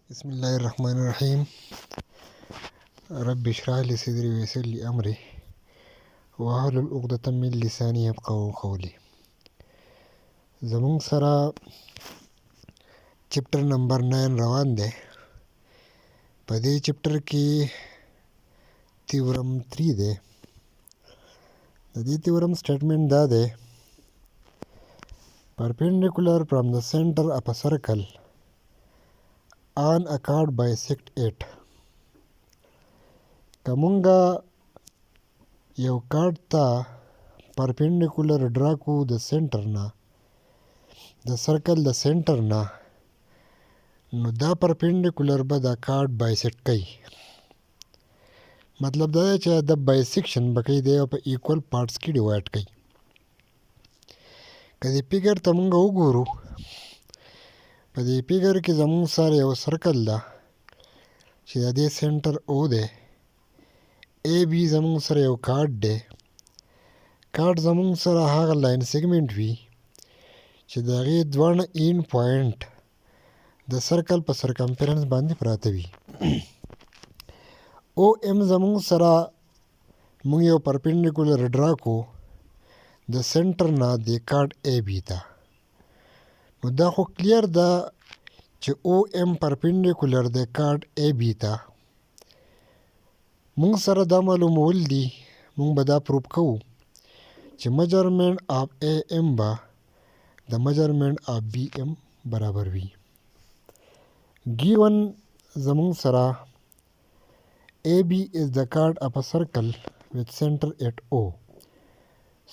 बिस्मिल्लाहिर्रहमानिर्रहीम। रब्बि इश्रह ली सदरी वयस्सिर ली अमरी वाहलुल उक़दतम मिन लिसानी यफ़क़हू क़ौली। ज़मूंग सरा चैप्टर नंबर 9 रवान दे। په دې چپټر کې theorem 3 دی. د دې theorem statement دا دی: perpendicular from the center of a circle on a chord bisect it. که مونږه یو کارډ ته پرپینډیکولر ډرا کو د سنټر نه، د سرکل د سنټر نه، نو دا پرپینډیکولر به دا کارډ بایسیکټ کوي. مطلب دا دی چې د بایسیکشن به کوي، دی په ایکول پارټس کې ډیوایډ کوي. که دې فیګر ته مونږ وګورو، په دې فیګر کې زمونږ سره یو سرکل ده چې د دې سنټر او دی. ای بی زمونږ سره یو کارډ دی. کارډ زمونږ سره هغه لاین سیګمنټ وي چې د هغې دواړه اینډ پوینټ د سرکل په سرکمفرنس باندې پراته وي. او ام زمونږ سره مونږ یو پرپینډیکولر ډرا کو د سنټر نه د کارډ ای بی ته. نو دا خو کلیر ده چې او ام پرپینډیکولر د کارډ ای بی ته. مونږ سره دا معلومول دي، مونږ به دا پروف کوو چې میجرمنټ آف ای ام به د میجرمنټ آف بی ام برابر وي. given زمونږ سره AB is the chord of a circle with center at O,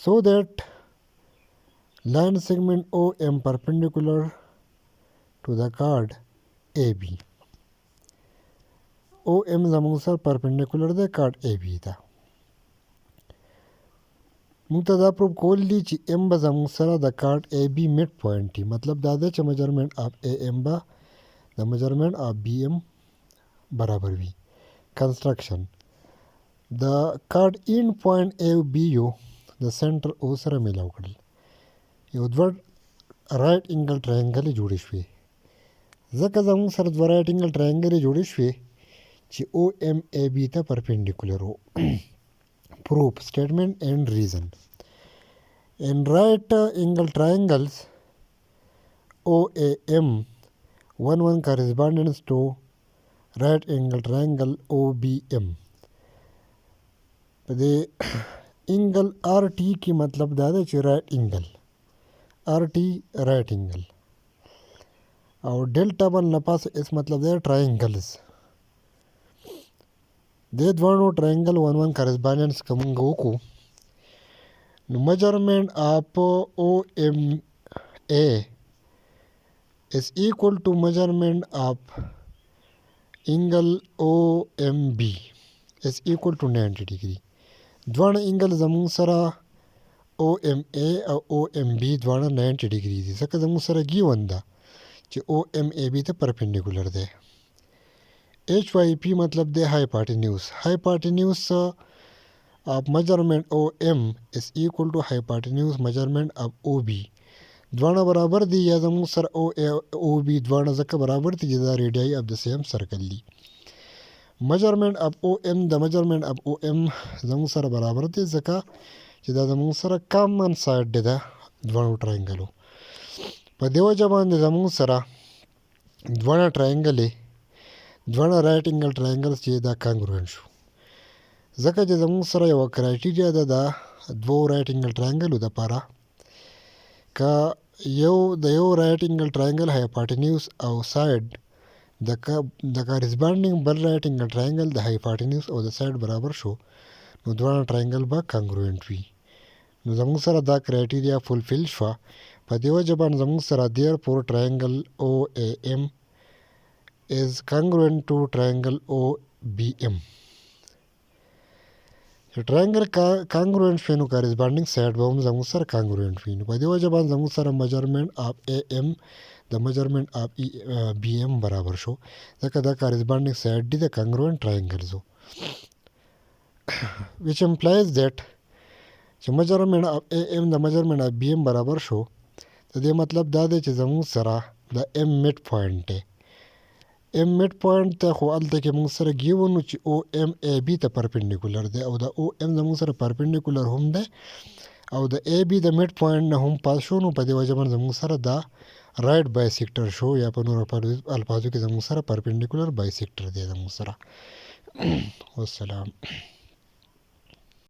so that line segment OM perpendicular to the chord AB. OM زمونږ سره perpendicular د chord AB ته. مونږ ته دا پروف کول دي چې M به زمونږ سره د chord AB مډ پوینټ وي. مطلب دا دی چې میجرمنټ آف AM به د میجرمنټ آف BM برابر وي. کنسټرکشن: د کارډ اینډ پوینټ ای بی یو د سنټر او سره میلاو کړل. یو دوه رایټ انګل ټراینګل جوړې شوې. ځکه زموږ سره دوه رایټ انګل ټراینګل جوړې شوې چې او ام ای بی ته پرپینډیکولر وو. پروف سټیټمنټ اینډ ریزن: ان رایټ انګل ټراینګلز او ای ام 1 correspondence to right angle triangle OBM. په دې انګل آر ټي کې مطلب دا دی چې رایټ انګل آر ټي رایټ انګل او ډلټا بل نه پاسه اس مطلب دی ټراینګلز. دې دوانو ټراینګل 1 correspondence که مونږ وکړو، نو میجرمنټ آف او ام اے is equal to measurement of angle OMB is equal to 90 degree. دواړه انګل زموږ سره OMA او OMB دواړه 90 degree دي، ځکه زموږ سره given ده چې OMAB ته پرپینډیکولر دی. HYP مطلب دی hypotenuse. Hypotenuse of measurement OM is equal to hypotenuse measurement of OB. دواړه برابر دي، یا زموږ سره او بی دواړه ځکه برابر دي چې دا ریډیای اف د سیم سرکل دي. میجرمنټ اف او ام د میجرمنټ اف او ام زموږ سره برابر دي، ځکه چې دا زموږ سره کامن سایډ دی د دواړو ټراینګلو. په دې وجه باندې زموږ سره دواړه ټراینګلې، دواړه رایټ انګل ټراینګلز چې دا کانګروئنټ شو، ځکه چې زموږ سره یوه کرایټیریا ده د دوو رایټ انګل ټراینګلو دپاره. که د یو رایټ انګل ټراینګل هایپاټینیوس او سایډ د کارسپانډینګ بل رایټ انګل ټراینګل د هایپاټینیوس او د سایډ برابر شو، نو دواړه ټراینګل به کانګروئنټ وي. نو زموږ سره دا کرایټیریا فولفیل شوه. په دې وجه باندې زموږ سره دیر پور ټراینګل او ای ام از کانګروئنټ ټو ټراینګل او بی ام. ټراینګل کانګروئنټ شوی، نو کارسپانډینګ سایډ به هم زموږ سره کانګروئنټ وي. نو په دې وجه باندې زموږ سره میجرمنټ آف ای ام د میجرمنټ آف بی ام برابر شو، ځکه دا کارسپانډینګ سایډ دی د کانګروئنټ ټراینګلزو. which implies that چې میجرمنټ آف ای ام د میجرمنټ آف بی ام برابر شو. د دې مطلب دا دی چې زموږ سره د ام مډ پوینټ دی. ام میډ پوینټ ته خو هلته کې موږ سره ګیونو چې او ام ای بي ته پرپنډیکولر دی او د او ام زموږ سره پرپنډیکولر هم دی او د ای بي د میډ پوینټ نه هم پاس شو، نو په دې وجه باندې زموږ سره دا رائټ بایسیکټر شو، یا په نورو الفاظو کې زموږ سره پرپنډیکولر بایسیکټر دی زموږ سره. والسلام.